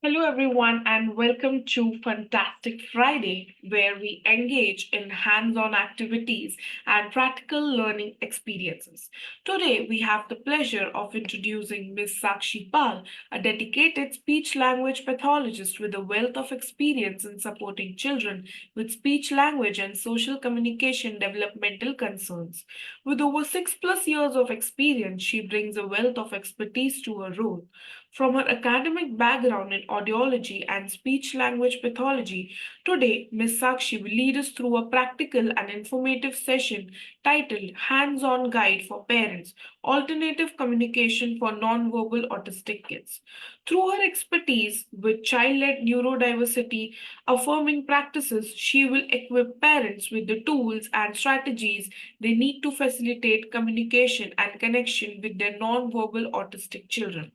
Hello, everyone, and welcome to Fantastic Friday, where we engage in hands on activities and practical learning experiences. Today, we have the pleasure of introducing Ms. Sakshi Pal, a dedicated speech language pathologist with a wealth of experience in supporting children with speech language and social communication developmental concerns. With over 6+ years of experience, she brings a wealth of expertise to her role. From her academic background in audiology and speech language pathology, today Ms. Sakshi will lead us through a practical and informative session titled Hands on Guide for Parents Alternative Communication for Nonverbal Autistic Kids. Through her expertise with child led neurodiversity affirming practices, she will equip parents with the tools and strategies they need to facilitate communication and connection with their nonverbal autistic children.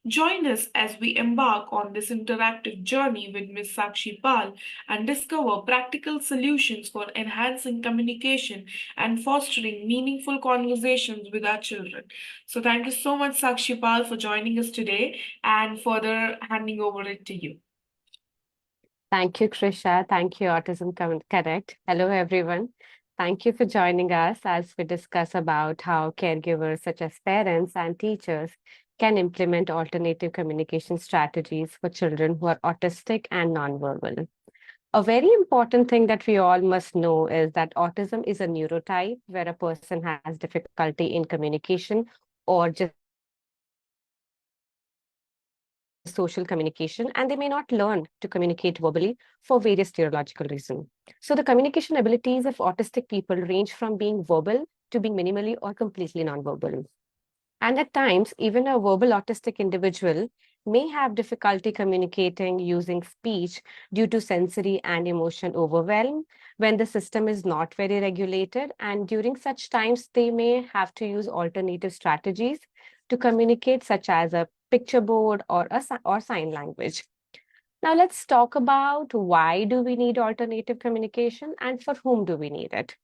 Join us as we embark on this interactive journey with Ms. Sakshi Pal and discover practical solutions for enhancing communication and fostering meaningful conversations with our children. So, thank you so much, Sakshi Pal, for joining us today and further handing over it to you. Thank you, Krisha. Thank you, Connect. Hello, everyone. Thank you for joining us as we discuss about how caregivers such as parents and teachers can implement alternative communication strategies for children who are autistic and nonverbal. A very important thing that we all must know is that autism is a neurotype where a person has difficulty in communication or just social communication, and they may not learn to communicate verbally for various neurological reasons. So the communication abilities of autistic people range from being verbal to being minimally or completely nonverbal. And at times, even a verbal autistic individual may have difficulty communicating using speech due to sensory and emotion overwhelm when the system is not very regulated. And during such times, they may have to use alternative strategies to communicate, such as a picture board or sign language. Now let's talk about why do we need alternative communication and for whom do we need it.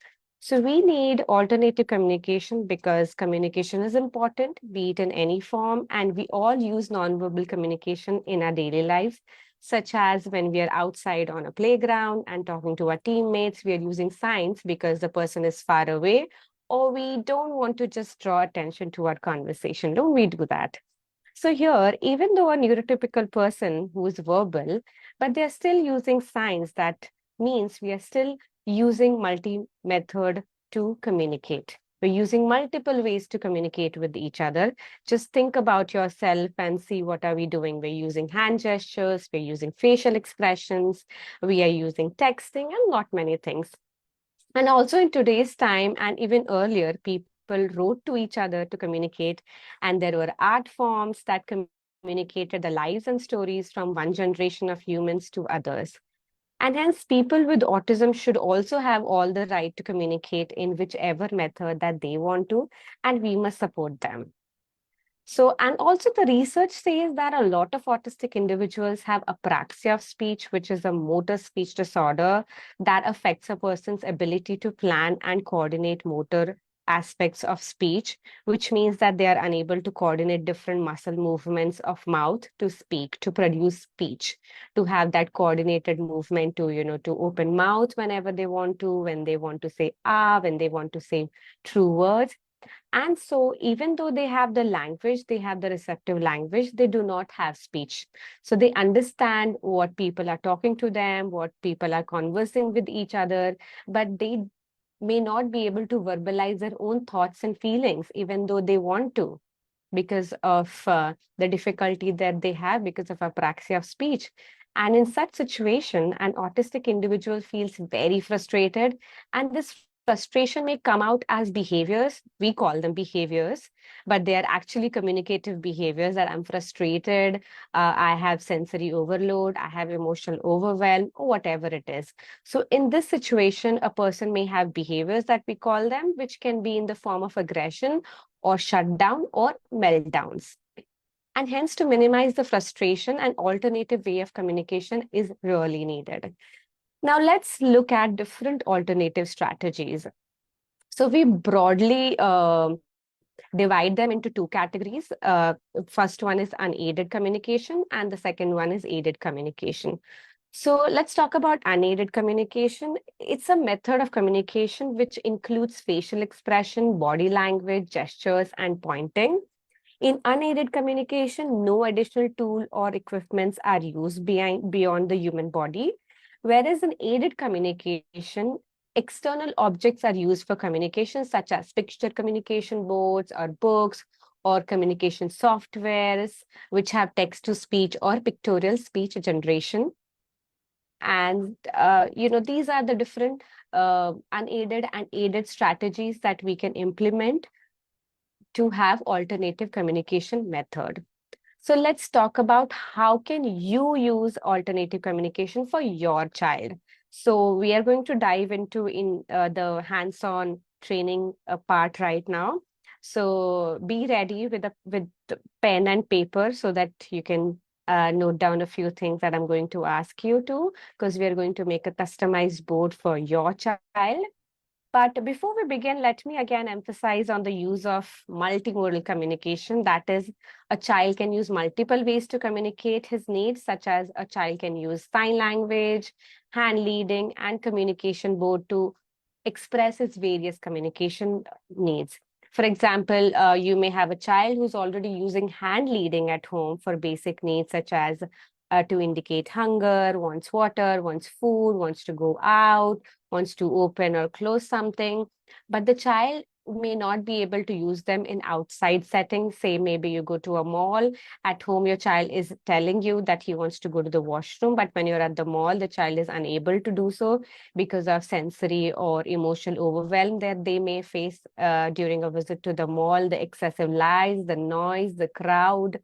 So we need alternative communication because communication is important, be it in any form, and we all use nonverbal communication in our daily lives, such as when we are outside on a playground and talking to our teammates, we are using signs because the person is far away, or we don't want to just draw attention to our conversation. Don't we do that? So here, even though a neurotypical person who is verbal, but they're still using signs, that means we are still using multi-method to communicate. We're using multiple ways to communicate with each other. Just think about yourself and see what are we doing. We're using hand gestures, we're using facial expressions, we are using texting and not many things. And also in today's time and even earlier, people wrote to each other to communicate, and there were art forms that communicated the lives and stories from one generation of humans to others. And hence, people with autism should also have all the right to communicate in whichever method that they want to, and we must support them. So, and also the research says that a lot of autistic individuals have apraxia of speech, which is a motor speech disorder that affects a person's ability to plan and coordinate motor aspects of speech, which means that they are unable to coordinate different muscle movements of mouth to speak, to produce speech, to have that coordinated movement to, to open mouth whenever they want to, when they want to say ah, when they want to say true words. And so even though they have the language, they have the receptive language, they do not have speech. So they understand what people are talking to them, what people are conversing with each other, but they may not be able to verbalize their own thoughts and feelings, even though they want to, because of the difficulty that they have because of apraxia of speech. And in such situation, an autistic individual feels very frustrated, and this frustration may come out as behaviors. We call them behaviors, but they are actually communicative behaviors that I'm frustrated, I have sensory overload, I have emotional overwhelm, or whatever it is. So in this situation, a person may have behaviors that we call them, which can be in the form of aggression or shutdown or meltdowns. And hence, to minimize the frustration, an alternative way of communication is really needed. Now, let's look at different alternative strategies. So, we broadly divide them into two categories. First one is unaided communication, and the second one is aided communication. So, let's talk about unaided communication. It's a method of communication which includes facial expression, body language, gestures, and pointing. In unaided communication, no additional tool or equipments are used beyond the human body. Whereas in aided communication, external objects are used for communication, such as picture communication boards or books or communication softwares, which have text to speech or pictorial speech generation. And, these are the different unaided and aided strategies that we can implement to have alternative communication method. So let's talk about how can you use alternative communication for your child. So we are going to dive into the hands-on training part right now. So be ready with the pen and paper so that you can note down a few things that I'm going to ask you to, because we are going to make a customized board for your child. But before we begin, let me again emphasize on the use of multimodal communication. That is, a child can use multiple ways to communicate his needs, such as a child can use sign language, hand leading, and communication board to express its various communication needs. For example, you may have a child who's already using hand leading at home for basic needs, such as to indicate hunger, wants water, wants food, wants to go out, wants to open or close something, but the child may not be able to use them in outside settings. Say maybe you go to a mall, at home your child is telling you that he wants to go to the washroom, but when you're at the mall, the child is unable to do so because of sensory or emotional overwhelm that they may face during a visit to the mall, the excessive lights, the noise, the crowd,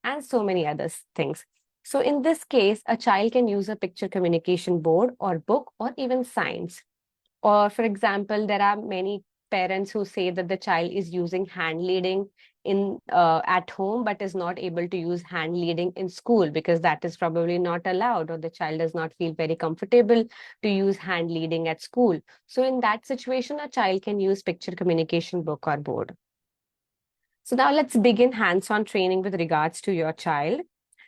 and so many other things. So in this case, a child can use a picture communication board or book or even signs. Or for example, there are many parents who say that the child is using hand leading in at home, but is not able to use hand leading in school because that is probably not allowed, or the child does not feel very comfortable to use hand leading at school. So in that situation, a child can use picture communication book or board. So now let's begin hands-on training with regards to your child.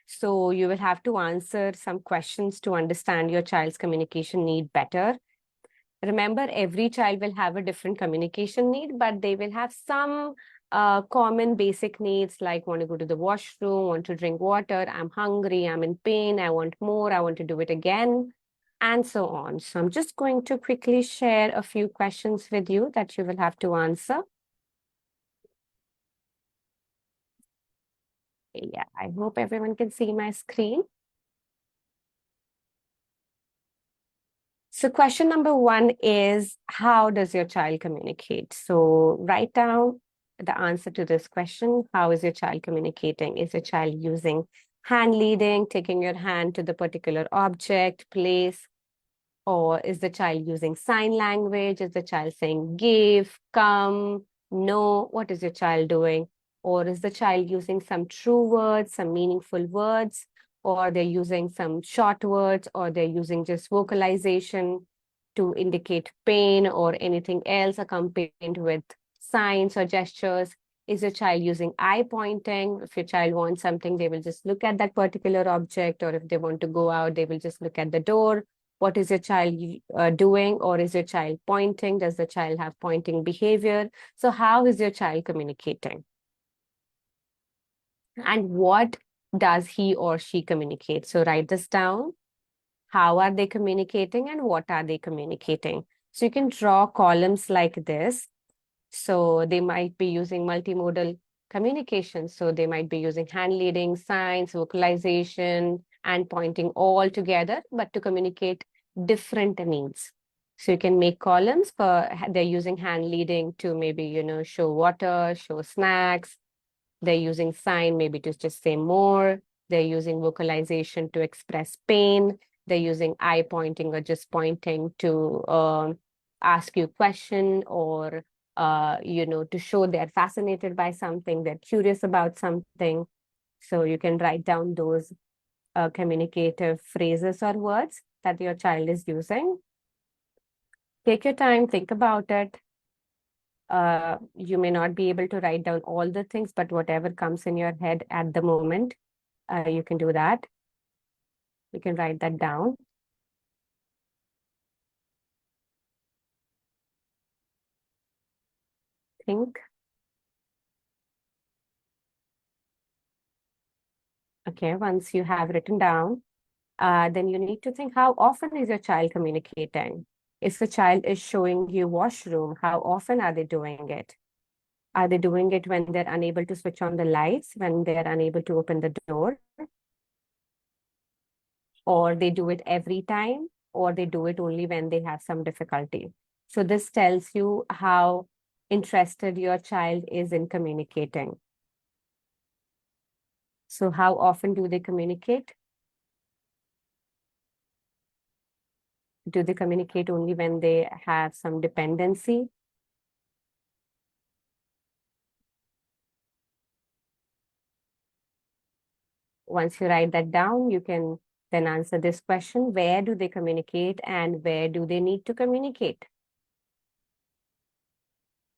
So you will have to answer some questions to understand your child's communication need better. Remember, every child will have a different communication need, but they will have some common basic needs like want to go to the washroom, want to drink water, I'm hungry, I'm in pain, I want more, I want to do it again, and so on. So I'm just going to quickly share a few questions with you that you will have to answer. Yeah, I hope everyone can see my screen. So question number one is, how does your child communicate? So write down the answer to this question. How is your child communicating? Is your child using hand leading, taking your hand to the particular object, place? Or is the child using sign language? Is the child saying give, come, no? What is your child doing? Or is the child using some true words, some meaningful words? Or they're using some short words, or they're using just vocalization to indicate pain or anything else accompanied with signs or gestures? Is your child using eye pointing? If your child wants something, they will just look at that particular object, or if they want to go out, they will just look at the door. What is your child doing? Or is your child pointing? Does the child have pointing behavior? So how is your child communicating? And what does he or she communicate? So write this down. How are they communicating and what are they communicating? So you can draw columns like this. So they might be using multimodal communication. So they might be using hand leading, signs, vocalization, and pointing all together, but to communicate different needs. So you can make columns for, they're using hand leading to maybe, show water, show snacks. They're using sign maybe to just say more. They're using vocalization to express pain. They're using eye pointing or just pointing to ask you a question, or to show they're fascinated by something, they're curious about something. So you can write down those communicative phrases or words that your child is using. Take your time, think about it. You may not be able to write down all the things, but whatever comes in your head at the moment, you can do that. You can write that down. Think. Okay, once you have written down, then you need to think, how often is your child communicating? If the child is showing you washroom, how often are they doing it? Are they doing it when they're unable to switch on the lights, when they're unable to open the door? Or they do it every time, or they do it only when they have some difficulty? So this tells you how interested your child is in communicating. So how often do they communicate? Do they communicate only when they have some dependency? Once you write that down, you can then answer this question: where do they communicate and where do they need to communicate?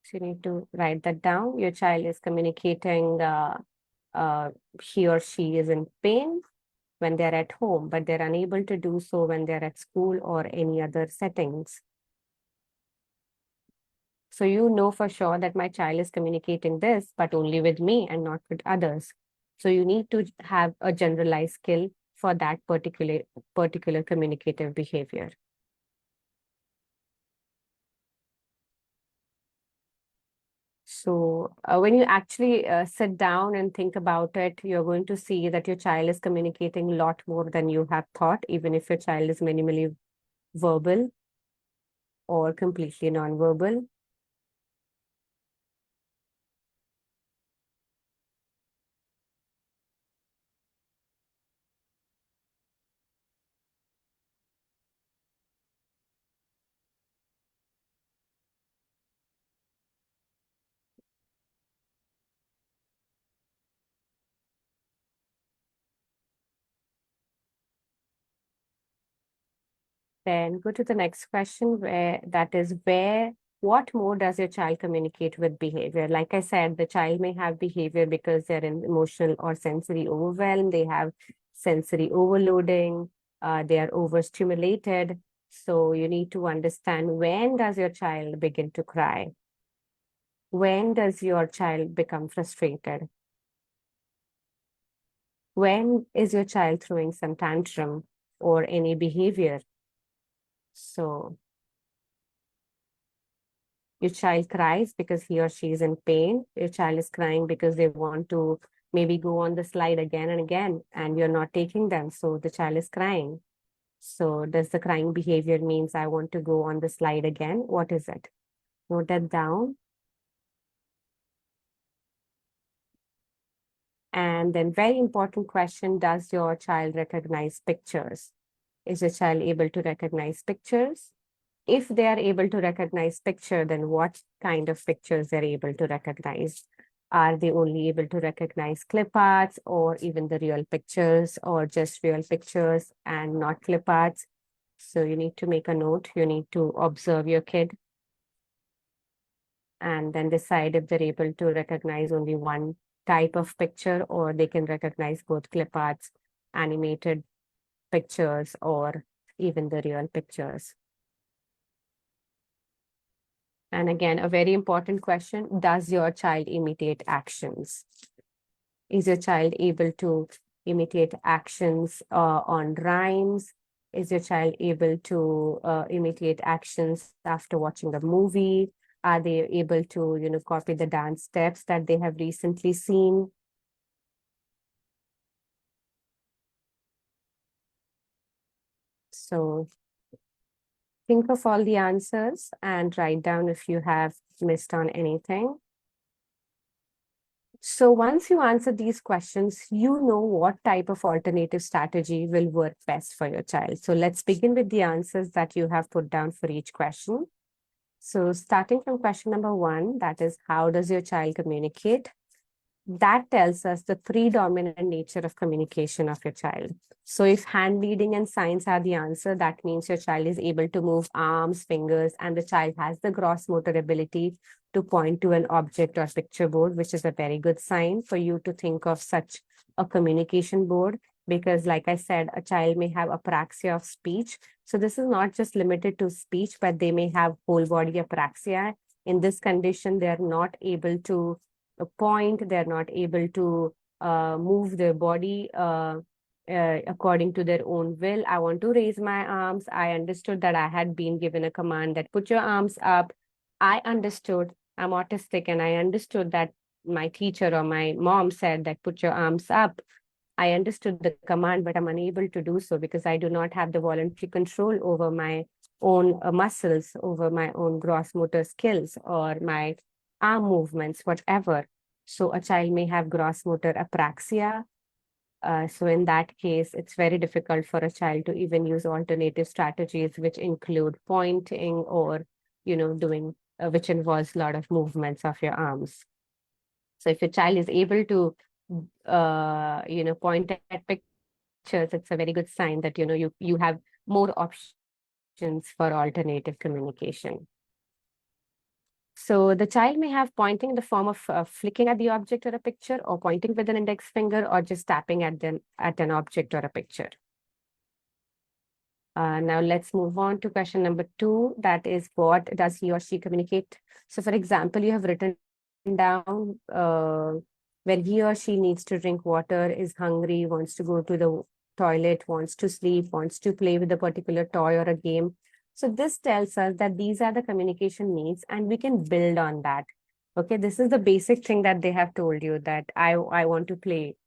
So you need to write that down. Your child is communicating, he or she is in pain when they're at home, but they're unable to do so when they're at school or any other settings. So you know for sure that my child is communicating this, but only with me and not with others. So you need to have a generalized skill for that particular communicative behavior. So when you actually sit down and think about it, you're going to see that your child is communicating a lot more than you have thought, even if your child is minimally verbal or completely nonverbal. Then go to the next question, what more does your child communicate with behavior? Like I said, the child may have behavior because they're in emotional or sensory overwhelm, they have sensory overloading, they are overstimulated. So you need to understand, when does your child begin to cry? When does your child become frustrated? When is your child throwing some tantrum or any behavior? So your child cries because he or she is in pain. Your child is crying because they want to maybe go on the slide again and again, and you're not taking them. So the child is crying. So does the crying behavior means I want to go on the slide again? What is it? Note that down. And then very important question, does your child recognize pictures? Is your child able to recognize pictures? If they are able to recognize picture, then what kind of pictures they're able to recognize? Are they only able to recognize clip arts, or even the real pictures, or just real pictures and not clip arts? So you need to make a note. You need to observe your kid and then decide if they're able to recognize only one type of picture, or they can recognize both clip arts, animated pictures, or even the real pictures. And again, a very important question, does your child imitate actions? Is your child able to imitate actions on rhymes? Is your child able to imitate actions after watching a movie? Are they able to, copy the dance steps that they have recently seen? So think of all the answers and write down if you have missed on anything. So once you answer these questions, you know what type of alternative strategy will work best for your child. So let's begin with the answers that you have put down for each question. So starting from question number 1, that is, how does your child communicate? That tells us the predominant nature of communication of your child. So if hand leading and signs are the answer, that means your child is able to move arms, fingers, and the child has the gross motor ability to point to an object or picture board, which is a very good sign for you to think of such a communication board. Because like I said, a child may have apraxia of speech. So this is not just limited to speech, but they may have whole body apraxia. In this condition, they are not able to point, they're not able to move their body according to their own will. I want to raise my arms. I understood that I had been given a command that put your arms up. I understood I'm autistic and I understood that my teacher or my mom said that put your arms up. I understood the command, but I'm unable to do so because I do not have the voluntary control over my own muscles, over my own gross motor skills or my arm movements, whatever. So a child may have gross motor apraxia. So in that case, it's very difficult for a child to even use alternative strategies, which include pointing or, doing, which involves a lot of movements of your arms. So if your child is able to, point at pictures, it's a very good sign that, you have more options for alternative communication. So the child may have pointing in the form of flicking at the object or a picture, or pointing with an index finger, or just tapping at an object or a picture. Now let's move on to question number 2. That is, what does he or she communicate? So for example, you have written down when he or she needs to drink water, is hungry, wants to go to the toilet, wants to sleep, wants to play with a particular toy or a game. So this tells us that these are the communication needs and we can build on that. Okay, this is the basic thing that they have told you, that I want to play.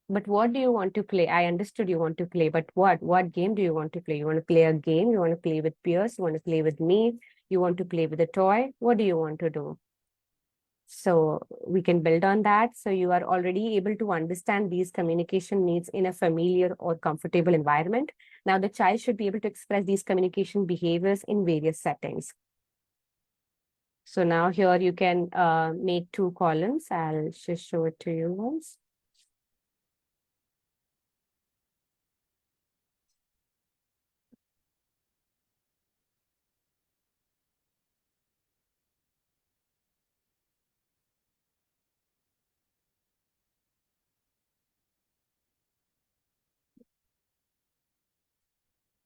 But what do you want to play? I understood you want to play, but what? What game do you want to play? You want to play a game? You want to play with peers? You want to play with me? You want to play with a toy? What do you want to do? So we can build on that. So you are already able to understand these communication needs in a familiar or comfortable environment. Now the child should be able to express these communication behaviors in various settings. So now here you can make 2 columns. I'll just show it to you once.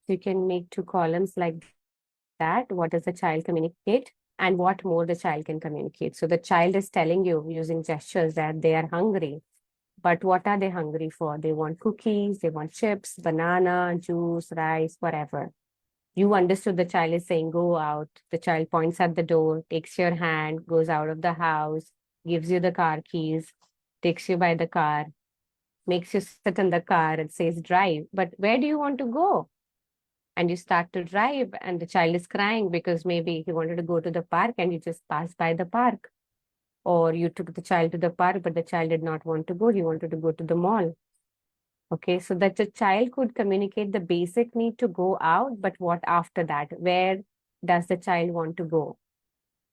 So you can make 2 columns like that. What does the child communicate and what more the child can communicate? So the child is telling you using gestures that they are hungry. But what are they hungry for? They want cookies, they want chips, banana, juice, rice, whatever. You understood the child is saying, go out. The child points at the door, takes your hand, goes out of the house, gives you the car keys, takes you by the car, makes you sit in the car and says, drive. But where do you want to go? And you start to drive and the child is crying because maybe he wanted to go to the park and you just passed by the park. Or you took the child to the park, but the child did not want to go. He wanted to go to the mall. Okay, so that the child could communicate the basic need to go out, but what after that? Where does the child want to go?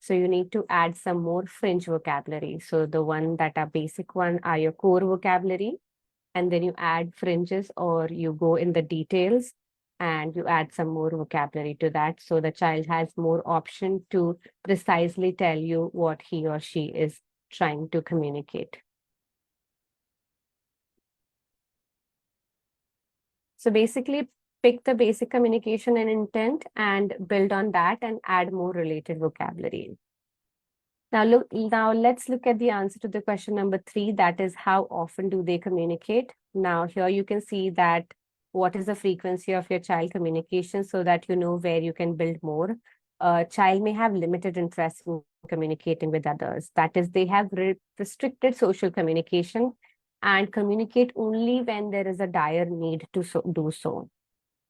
So you need to add some more fringe vocabulary. So the one that are basic one are your core vocabulary, and then you add fringes or you go in the details and you add some more vocabulary to that. So the child has more option to precisely tell you what he or she is trying to communicate. So basically, pick the basic communication and intent and build on that and add more related vocabulary. Now let's look at the answer to the question number 3, that is, how often do they communicate? Now here you can see that what is the frequency of your child communication so that you know where you can build more. A child may have limited interest in communicating with others. That is, they have restricted social communication and communicate only when there is a dire need to do so.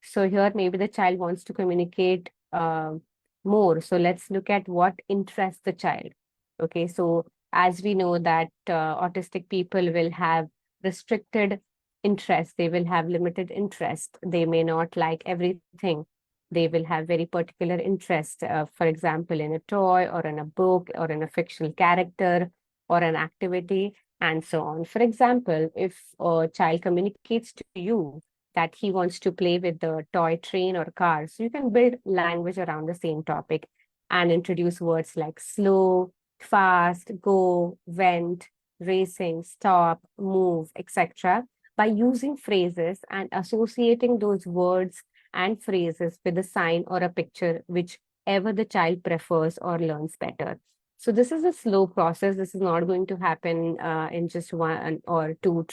So here maybe the child wants to communicate more. So let's look at what interests the child. Okay, so as we know that autistic people will have restricted interest, they will have limited interest, they may not like everything. They will have very particular interest, for example, in a toy or in a book or in a fictional character or an activity and so on. For example, if a child communicates to you that he wants to play with the toy train or car, so you can build language around the same topic and introduce words like slow, fast, go, went, racing, stop, move, etc. by using phrases and associating those words and phrases with a sign or a picture, whichever the child prefers or learns better. So this is a slow process. This is not going to happen in just one or two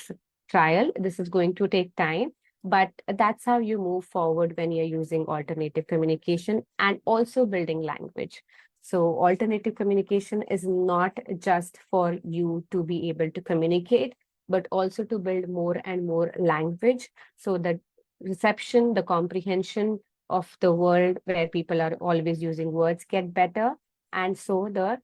trial. This is going to take time, but that's how you move forward when you're using alternative communication and also building language. So alternative communication is not just for you to be able to communicate, but also to build more and more language so that reception, the comprehension of the world where people are always using words get better. And so the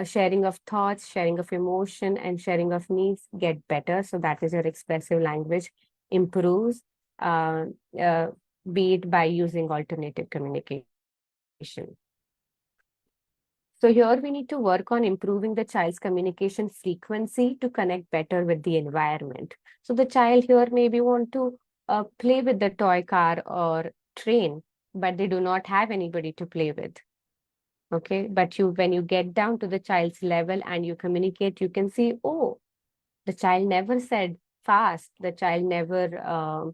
sharing of thoughts, sharing of emotion, and sharing of needs get better. So that is your expressive language improves, uh, uh, be it by using alternative communication. So here we need to work on improving the child's communication frequency to connect better with the environment. So the child here maybe want to play with the toy car or train, but they do not have anybody to play with. Okay, but when you get down to the child's level and you communicate, you can see, oh, the child never said fast. The child never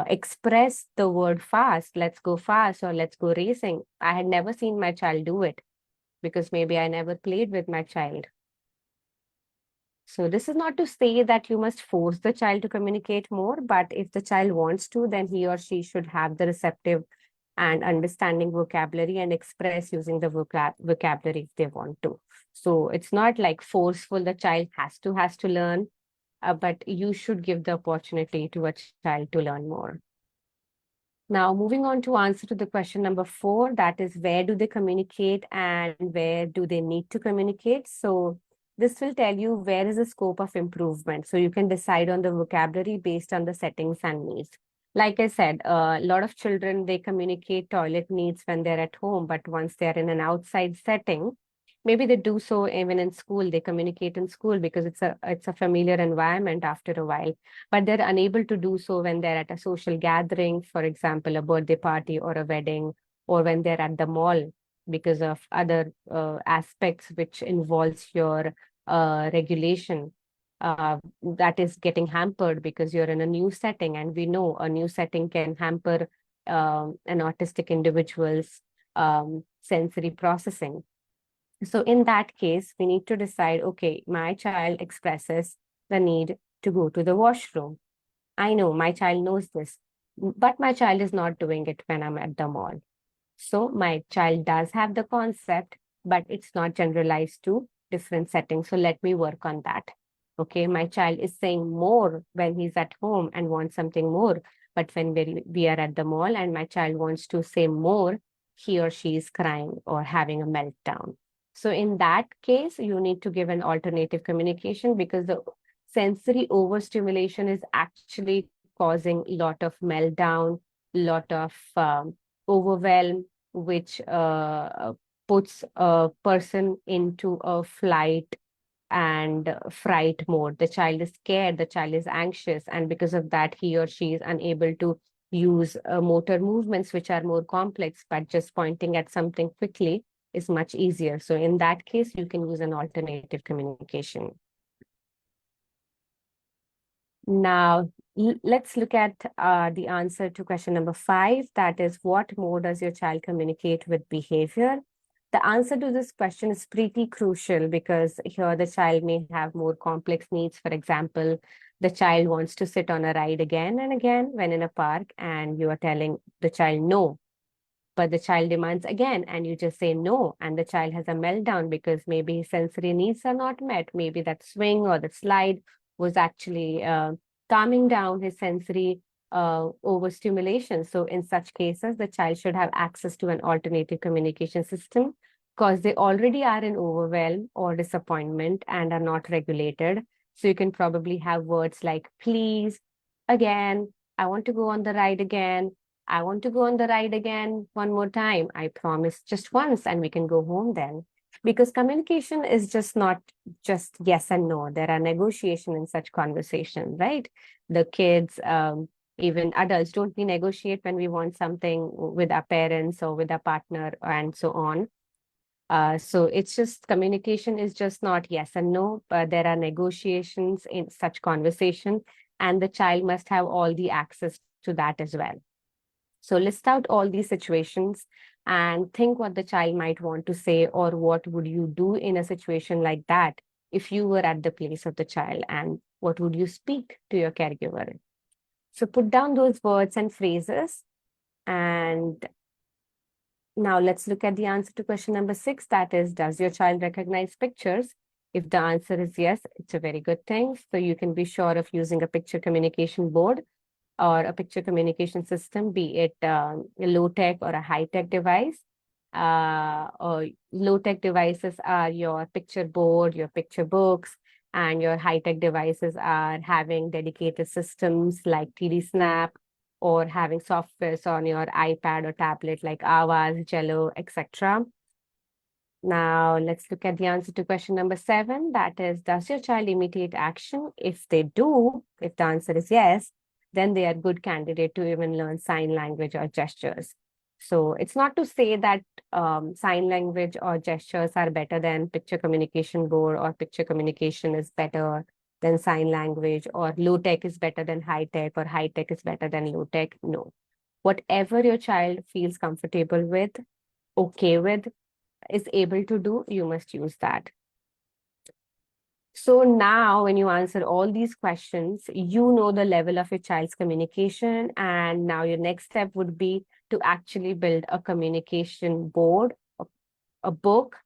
expressed the word fast. Let's go fast or let's go racing. I had never seen my child do it because maybe I never played with my child. So this is not to say that you must force the child to communicate more, but if the child wants to, then he or she should have the receptive and understanding vocabulary and express using the vocabulary if they want to. So it's not like forceful, the child has to learn, but you should give the opportunity to a child to learn more. Now, moving on to answer to the question number 4, that is where do they communicate and where do they need to communicate? So this will tell you where is the scope of improvement. So you can decide on the vocabulary based on the settings and needs. Like I said, a lot of children, they communicate toilet needs when they're at home, but once they're in an outside setting, maybe they do so even in school. They communicate in school because it's a familiar environment after a while, but they're unable to do so when they're at a social gathering, for example, a birthday party or a wedding, or when they're at the mall because of other aspects which involves your regulation. That is getting hampered because you're in a new setting, and we know a new setting can hamper an autistic individual's sensory processing. So in that case, we need to decide, okay, my child expresses the need to go to the washroom. I know my child knows this, but my child is not doing it when I'm at the mall. So my child does have the concept, but it's not generalized to different settings. So let me work on that. Okay, my child is saying more when he's at home and wants something more. But when we are at the mall and my child wants to say more, he or she is crying or having a meltdown. So in that case, you need to give an alternative communication because the sensory overstimulation is actually causing a lot of meltdown, lot of overwhelm, which puts a person into a flight and fright mode. The child is scared, the child is anxious, and because of that, he or she is unable to use motor movements which are more complex, but just pointing at something quickly is much easier. So in that case, you can use an alternative communication. Now, let's look at the answer to question number 5. That is, what more does your child communicate with behavior? The answer to this question is pretty crucial because here the child may have more complex needs. For example, the child wants to sit on a ride again and again when in a park, and you are telling the child no, but the child demands again and you just say no, and the child has a meltdown because maybe his sensory needs are not met. Maybe that swing or the slide was actually calming down his sensory overstimulation. So in such cases, the child should have access to an alternative communication system because they already are in overwhelm or disappointment and are not regulated. So you can probably have words like please, again, I want to go on the ride again. I want to go on the ride again one more time. I promise just once and we can go home then. Because communication is just not just yes and no. There are negotiation in such conversation, right? The kids, even adults, don't we negotiate when we want something with our parents or with our partner and so on? So it's just communication is just not yes and no, but there are negotiations in such conversation, and the child must have all the access to that as well. So list out all these situations and think what the child might want to say, or what would you do in a situation like that if you were at the place of the child, and what would you speak to your caregiver. So put down those words and phrases. And now let's look at the answer to question number 6. That is, does your child recognize pictures? If the answer is yes, it's a very good thing. So you can be sure of using a picture communication board or a picture communication system, be it a low-tech or a high-tech device. Or low-tech devices are your picture board, your picture books, and your high-tech devices are having dedicated systems like TD Snap, or having softwares on your iPad or tablet like Avaz, Jello, etc. Now, let's look at the answer to question number 7. That is, does your child imitate action? If they do, if the answer is yes, then they are good candidate to even learn sign language or gestures. So it's not to say that sign language or gestures are better than picture communication board, or picture communication is better than sign language, or low tech is better than high tech, or high tech is better than low tech. No. Whatever your child feels comfortable with, okay with, is able to do, you must use that. So now when you answer all these questions, you know the level of your child's communication. And now your next step would be to actually build a communication board, a book,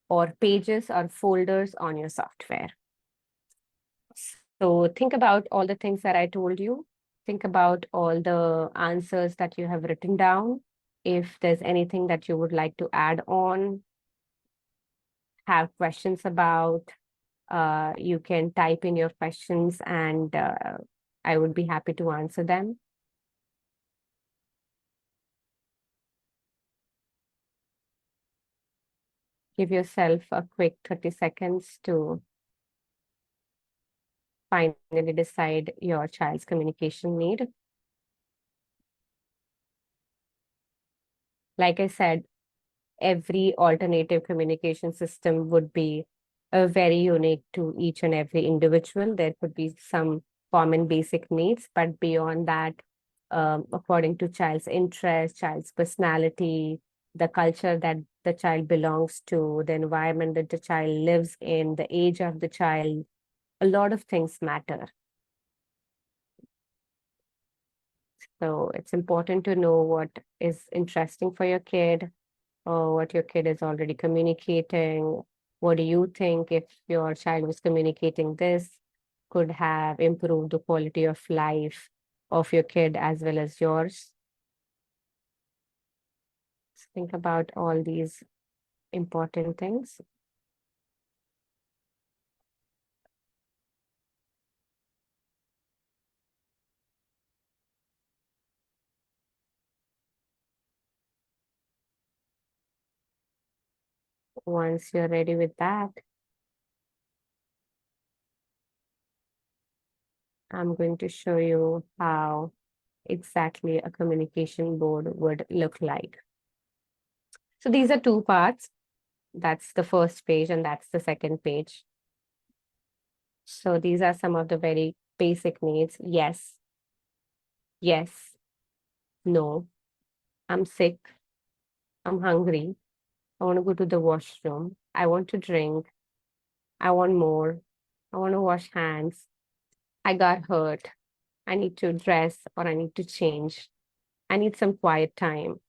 or pages or folders on your software. So think about all the things that I told you. Think about all the answers that you have written down. If there's anything that you would like to add on, have questions about, you can type in your questions, and I would be happy to answer them. Give yourself a quick 30 seconds to finally decide your child's communication need. Like I said, every alternative communication system would be very unique to each and every individual. There could be some common basic needs, but beyond that, according to child's interest, child's personality, the culture that the child belongs to, the environment that the child lives in, the age of the child, a lot of things matter. So it's important to know what is interesting for your kid, or what your kid is already communicating. What do you think, if your child was communicating this, could have improved the quality of life of your kid as well as yours? Think about all these important things. Once you're ready with that, I'm going to show you how exactly a communication board would look like. So these are two parts. That's the first page and that's the second page. So these are some of the very basic needs. Yes, yes, no, I'm sick, I'm hungry, I want to go to the washroom, I want to drink, I want more, I want to wash hands, I got hurt, I need to dress or I need to change, I need some quiet time,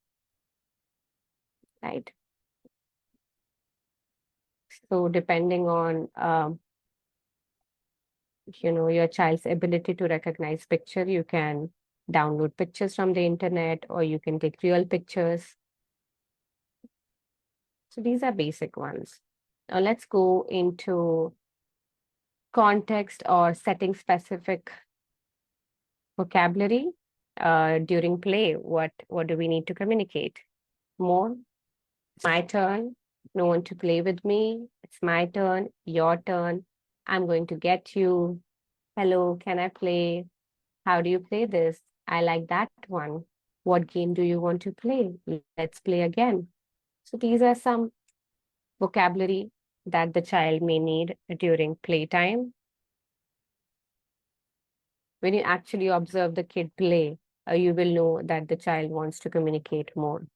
right? So depending on your child's ability to recognize picture, you can download pictures from the internet, or you can take real pictures. So these are basic ones. Now let's go into context or setting specific vocabulary during play. What do we need to communicate? More, my turn, no one to play with me. It's my turn, your turn. I'm going to get you. Hello, can I play? How do you play this? I like that one. What game do you want to play? Let's play again. So these are some vocabulary that the child may need during playtime. When you actually observe the kid play, you will know that the child wants to communicate more.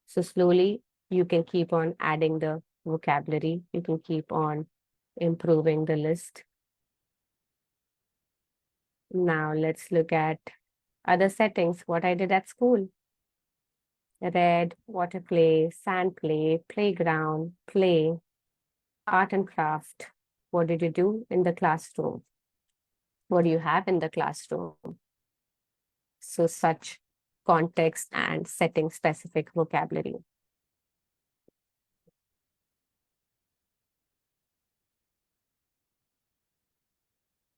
So slowly, you can keep on adding the vocabulary. You can keep on improving the list. Now let's look at other settings, what I did at school. Read, water play, sand play, playground, play, art and craft. What did you do in the classroom? What do you have in the classroom? So such context and setting specific vocabulary.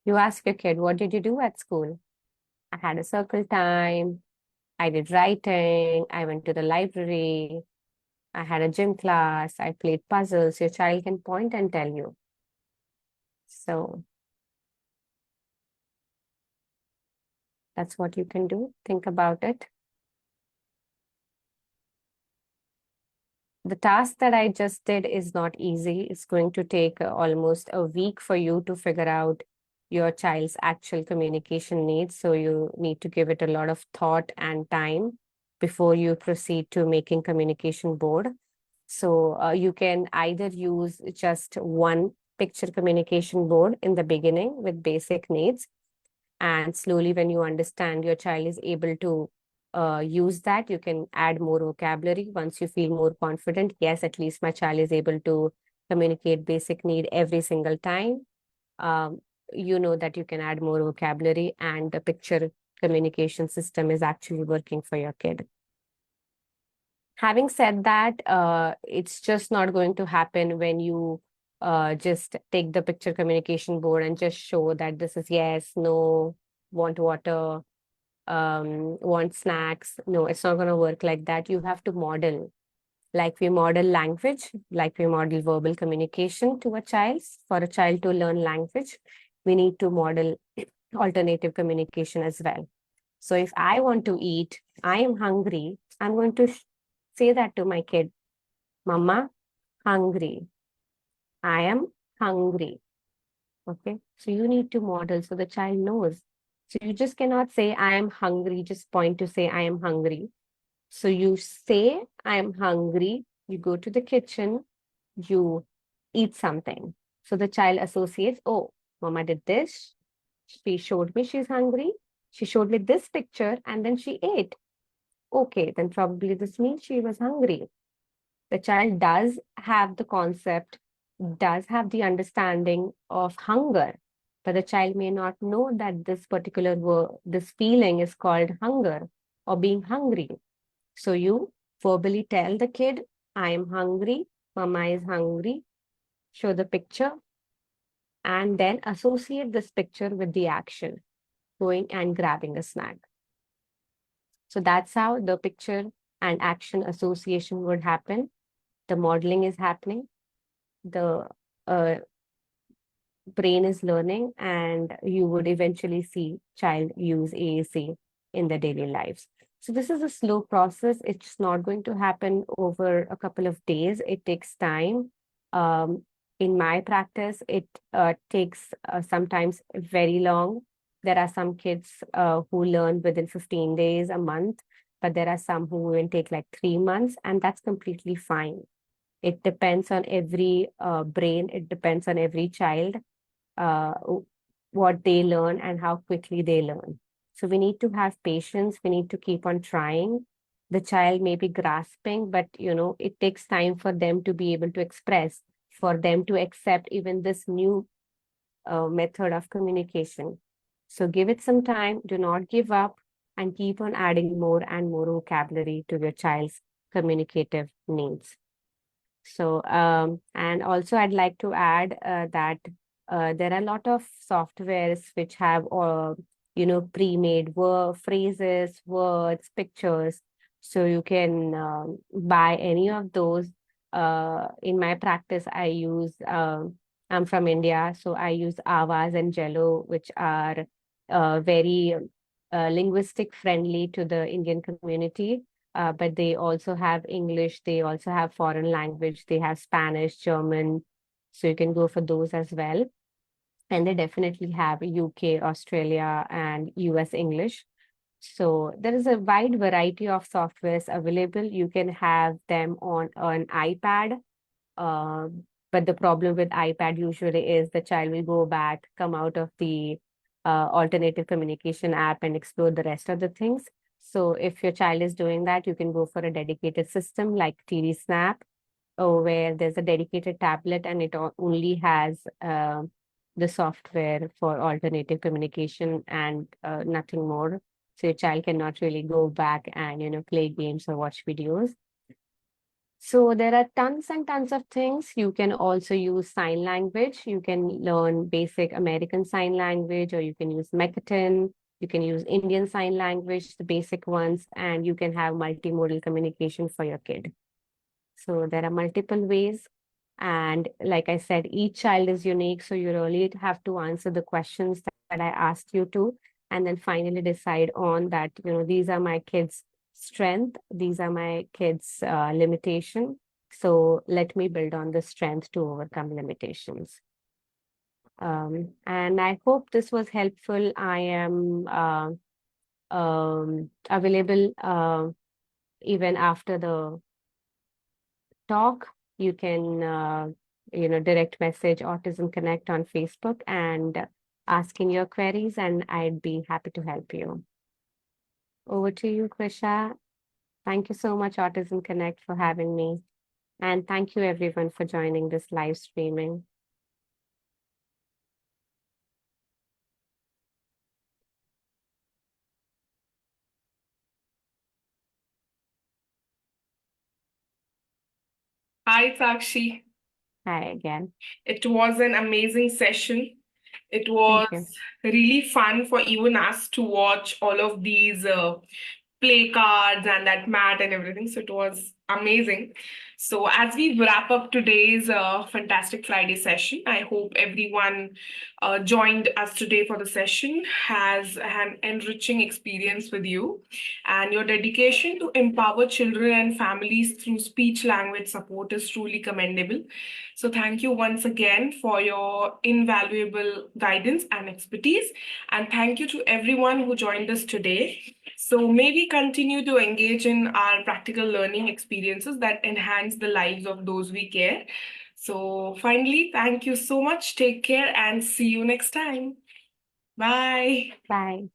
You ask your kid, what did you do at school? I had a circle time. I did writing. I went to the library. I had a gym class. I played puzzles. Your child can point and tell you. So that's what you can do. Think about it. The task that I just did is not easy. It's going to take almost a week for you to figure out your child's actual communication needs. So you need to give it a lot of thought and time before you proceed to making communication board. So you can either use just one picture communication board in the beginning with basic needs. And slowly, when you understand your child is able to use that, you can add more vocabulary. Once you feel more confident, yes, at least my child is able to communicate basic need every single time. Um, you know that you can add more vocabulary, and the picture communication system is actually working for your kid. Having said that, it's just not going to happen when you just take the picture communication board and just show that this is yes, no, want water, want snacks. No, it's not going to work like that. You have to model, like we model language, like we model verbal communication to a child. For a child to learn language, we need to model alternative communication as well. So if I want to eat, I am hungry, I'm going to say that to my kid, Mama, hungry. I am hungry. Okay. So you need to model so the child knows. So you just cannot say, I am hungry, just point to say, I am hungry. So you say, I am hungry. You go to the kitchen, you eat something. So the child associates, oh, Mama did this. She showed me she's hungry. She showed me this picture and then she ate. Okay, then probably this means she was hungry. The child does have the concept, does have the understanding of hunger, but the child may not know that this particular word, this feeling is called hunger or being hungry. So you verbally tell the kid, I am hungry, Mama is hungry, show the picture, and then associate this picture with the action, going and grabbing a snack. So that's how the picture and action association would happen. The modeling is happening. The brain is learning, and you would eventually see child use AAC in their daily lives. So this is a slow process. It's not going to happen over a couple of days. It takes time. In my practice, it takes sometimes very long. There are some kids who learn within 15 days, a month, but there are some who will take like 3 months, and that's completely fine. It depends on every brain. It depends on every child, uh, what they learn and how quickly they learn. So we need to have patience. We need to keep on trying. The child may be grasping, but it takes time for them to be able to express, for them to accept even this new method of communication. So give it some time. Do not give up. and keep on adding more and more vocabulary to your child's communicative needs. So, and also I'd like to add that there are a lot of softwares which have, pre-made phrases, words, pictures. So you can buy any of those. In my practice, I'm from India, so I use Avas and Jello, which are very linguistic friendly to the Indian community, but they also have English, they also have foreign language, they have Spanish, German, so you can go for those as well. And they definitely have UK, Australia, and US English. So there is a wide variety of softwares available. You can have them on an iPad, uh, but the problem with iPad usually is the child will go back, come out of the alternative communication app and explore the rest of the things. So if your child is doing that, you can go for a dedicated system like TD Snap, or where there's a dedicated tablet and it only has the software for alternative communication and nothing more. So your child cannot really go back and play games or watch videos. So there are tons and tons of things. You can also use sign language. You can learn basic American Sign Language, or you can use Mekaton. You can use Indian Sign Language, the basic ones, and you can have multimodal communication for your kid. So there are multiple ways. And like I said, each child is unique. So you really have to answer the questions that I asked you to, and then finally decide on that, these are my kids' strength, these are my kids' limitation. So let me build on the strength to overcome limitations. And I hope this was helpful. I am available even after the talk. You can, direct message Autism Connect on Facebook and ask in your queries, and I'd be happy to help you. Over to you, Krisha. Thank you so much, Autism Connect, for having me. And thank you, everyone, for joining this live streaming. Hi, Sakshi. Hi again. It was an amazing session. It Thank was you. really fun for even us to watch all of these play cards and that mat and everything. So it was amazing. So as we wrap up today's Fantastic Friday session, I hope everyone joined us today for the session has an enriching experience with you, and your dedication to empower children and families through speech language support is truly commendable. So thank you once again for your invaluable guidance and expertise, and thank you to everyone who joined us today. So may we continue to engage in our practical learning experiences that enhance the lives of those we care. So finally, thank you so much. Take care and see you next time. Bye. Bye.